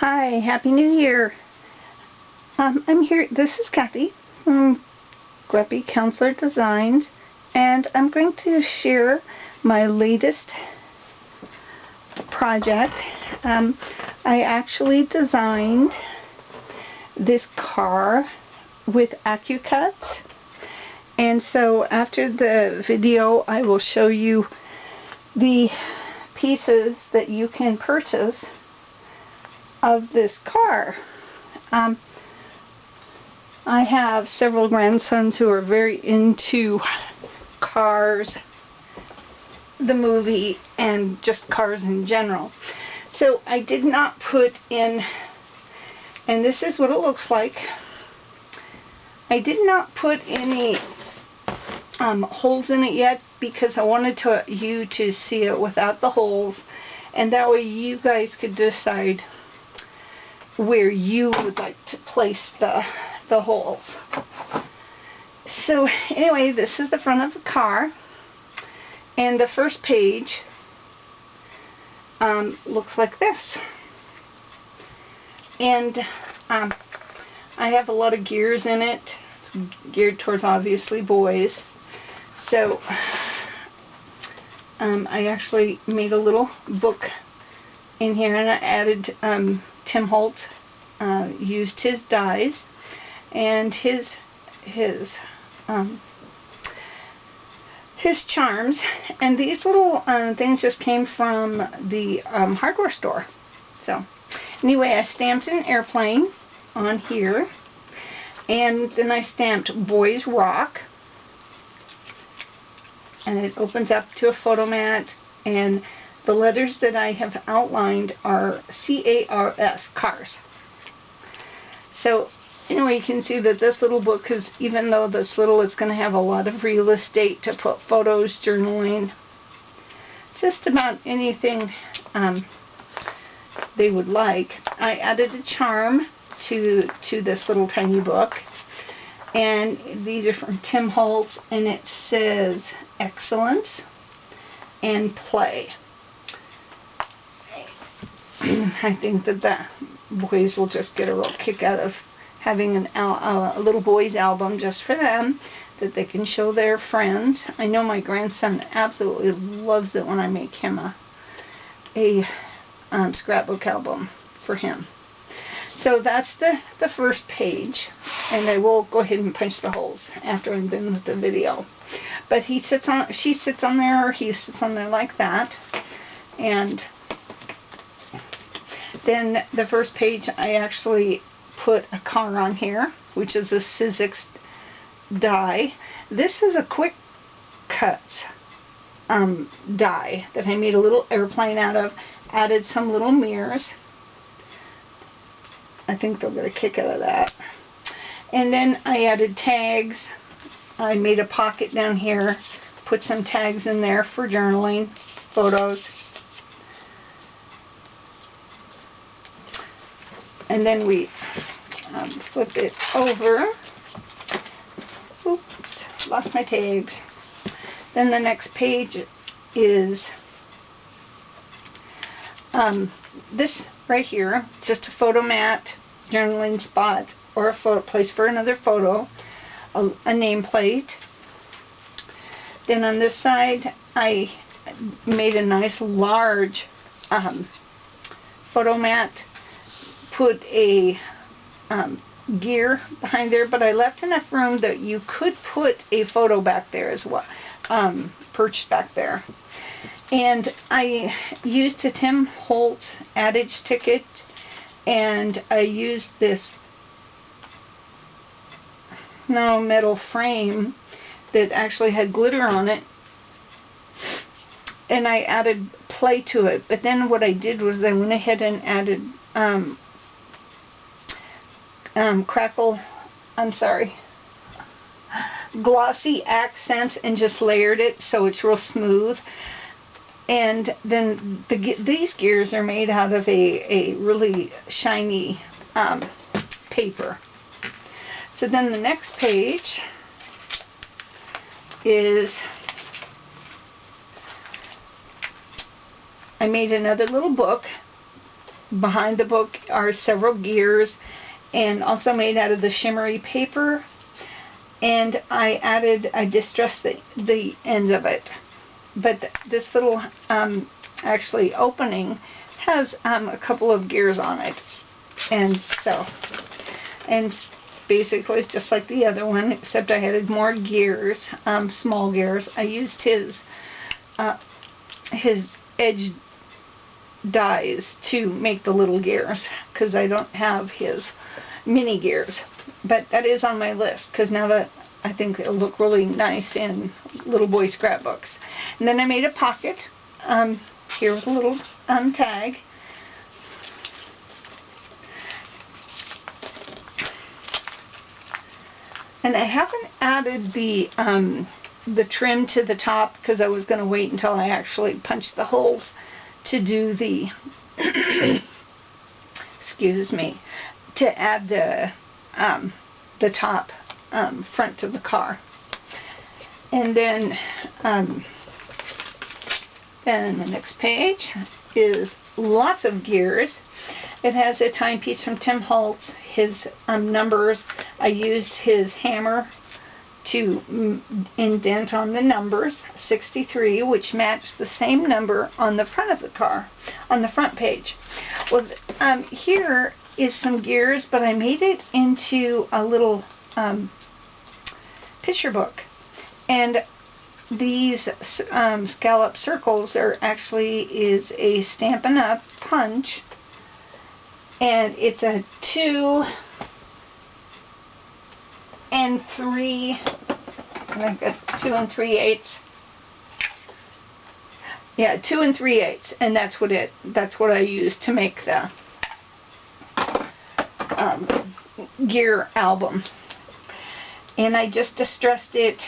Hi, Happy New Year. I'm here, this is Kathy from Greppy Counselor Designs, and I'm going to share my latest project. I actually designed this car with accu-cut, and so after the video I will show you the pieces that you can purchase of this car. I have several grandsons who are very into Cars, the movie, and just cars in general. So I did not put in, and this is what it looks like, I did not put any holes in it yet because I wanted you to see it without the holes, and that way you guys could decide where you would like to place the holes. So anyway, this is the front of the car, and the first page looks like this, and I have a lot of gears in it. It's geared towards obviously boys, so I actually made a little book in here, and I added Tim Holtz used his dies and his charms, and these little things just came from the hardware store. So anyway, I stamped an airplane on here, and then I stamped Boys Rock, and it opens up to a photo mat, and the letters that I have outlined are C-A-R-S, cars. So anyway, you can see that this little book is, even though this little, it's going to have a lot of real estate to put photos, journaling, just about anything they would like. I added a charm to this little tiny book, and these are from Tim Holtz, and it says excellence and play. I think that the boys will just get a real kick out of having a little boys album just for them, that they can show their friends. I know my grandson absolutely loves it when I make him a scrapbook album for him. So that's the first page, and I will go ahead and punch the holes after I'm done with the video. But she sits on there, or he sits on there like that, and then the first page I actually put a car on here, which is a Sizzix die. This is a quick cuts die that I made a little airplane out of, added some little mirrors. I think they'll get a kick out of that. And then I added tags. I made a pocket down here, put some tags in there for journaling, photos. And then we flip it over. Oops, lost my tags. Then the next page is this right here, just a photo mat, journaling spot, or a photo place for another photo, a nameplate. Then on this side I made a nice large photo mat, put a gear behind there, but I left enough room that you could put a photo back there as well, perched back there. And I used a Tim Holtz adage ticket, and I used this metal frame that actually had glitter on it, and I added play to it. But then what I did was I went ahead and added glossy accents, and just layered it so it's real smooth. And then these gears are made out of a really shiny paper. So then the next page is, I made another little book behind the book are several gears, and also made out of the shimmery paper. And I distressed the ends of it. But this little actually opening has a couple of gears on it, and basically it's just like the other one, except I added more gears, small gears. I used his edge dies to make the little gears, because I don't have his mini gears. But that is on my list, because now that I think it'll look really nice in little boy scrapbooks. And then I made a pocket here with a little tag. And I haven't added the trim to the top, because I was going to wait until I actually punched the holes to do the excuse me, to add the top front to the car. And then the next page is lots of gears. It has a timepiece from Tim Holtz, his numbers. I used his hammer to indent on the numbers, 63, which matched the same number on the front of the car, on the front page. Well, here is some gears, but I made it into a little picture book. And these scallop circles are is a Stampin' Up! Punch, and it's a 2 and 3, I think it's 2 3/8. Yeah, 2 3/8, and that's what I used to make the gear album. And I just distressed it.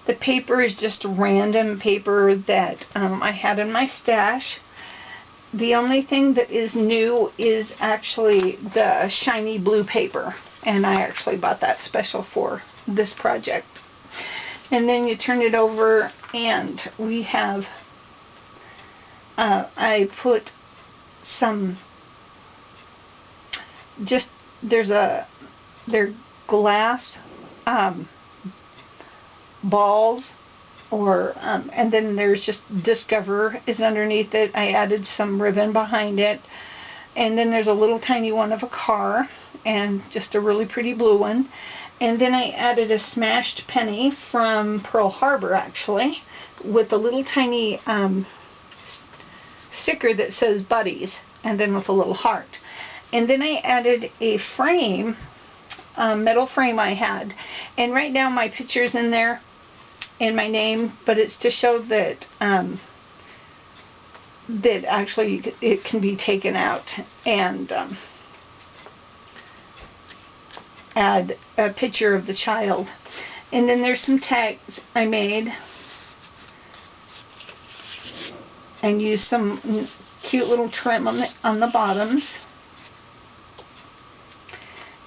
The paper is just random paper that I had in my stash. The only thing that is new is actually the shiny blue paper, and I actually bought that special for this project. And then you turn it over, and we have I put some they're glass balls, or and then there's just Discover is underneath it. I added some ribbon behind it, and then there's a little tiny one of a car, and just a really pretty blue one. And then I added a smashed penny from Pearl Harbor, actually, with a little tiny sticker that says Buddies, and then with a little heart. And then I added a frame, metal frame I had, and right now my picture's in there and my name, but it's to show that that actually it can be taken out, and add a picture of the child. And then there's some tags I made and used some cute little trim on the bottoms.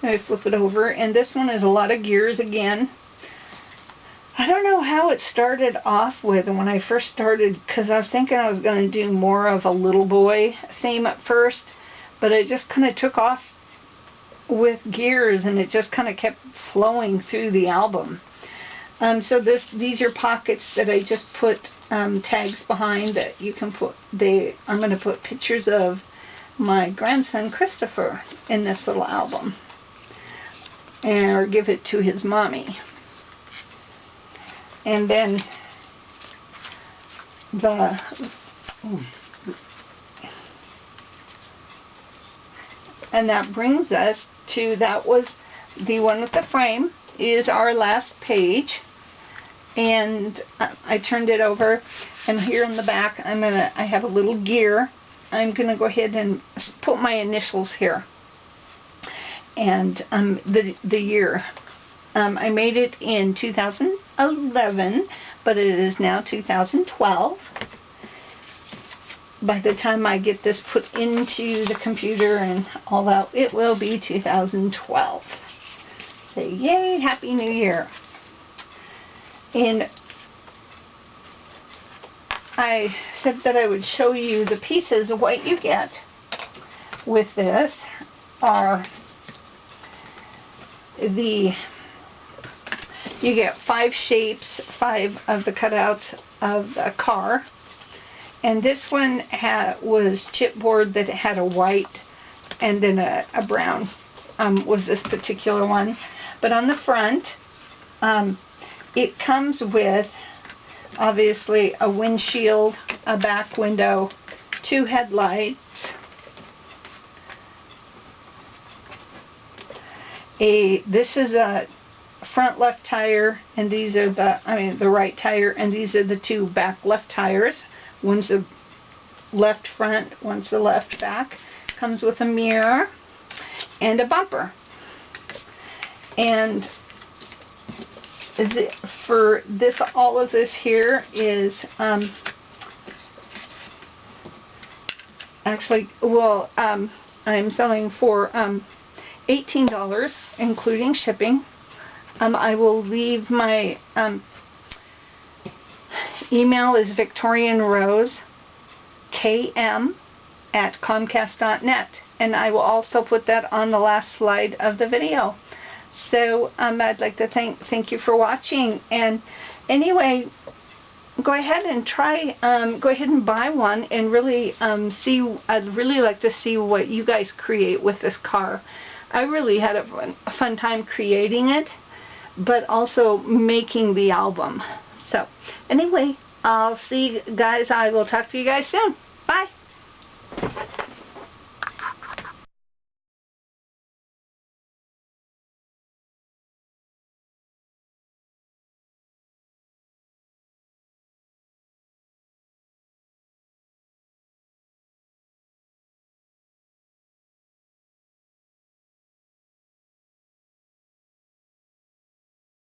I flip it over, and this one is a lot of gears again. I don't know how it started off with when I first started, because I was thinking I was going to do more of a little boy theme at first, but it just kind of took off with gears, and it just kind of kept flowing through the album. So these are pockets that I just put tags behind that you can put. I'm going to put pictures of my grandson Christopher in this little album, or give it to his mommy. And then and that brings us to, that was the one with the frame, is our last page. And I turned it over, and here in the back I have a little gear. I'm gonna go ahead and put my initials here, and the year. I made it in 2011, but it is now 2012. By the time I get this put into the computer and all that, it will be 2012. Say, yay, Happy New Year. And I said that I would show you the pieces of what you get. with this are you get 5 shapes, 5 of the cutouts of the car. And this one was chipboard that had a white and then a brown, was this particular one. But on the front, it comes with, obviously, a windshield, a back window, 2 headlights, this is a front left tire, and these are the right tire, and these are the 2 back left tires. One's the left front, one's the left back. Comes with a mirror and a bumper. And for this, all of this here is actually, well, I'm selling for $18, including shipping. I will leave my email is victorianrosekm@comcast.net, and I will also put that on the last slide of the video. So I'd like to thank you for watching. And anyway, go ahead and try, go ahead and buy one and really see. I'd really like to see what you guys create with this car. I really had a fun time creating it, but also making the album. So anyway, I'll see you guys. I will talk to you guys soon. Bye.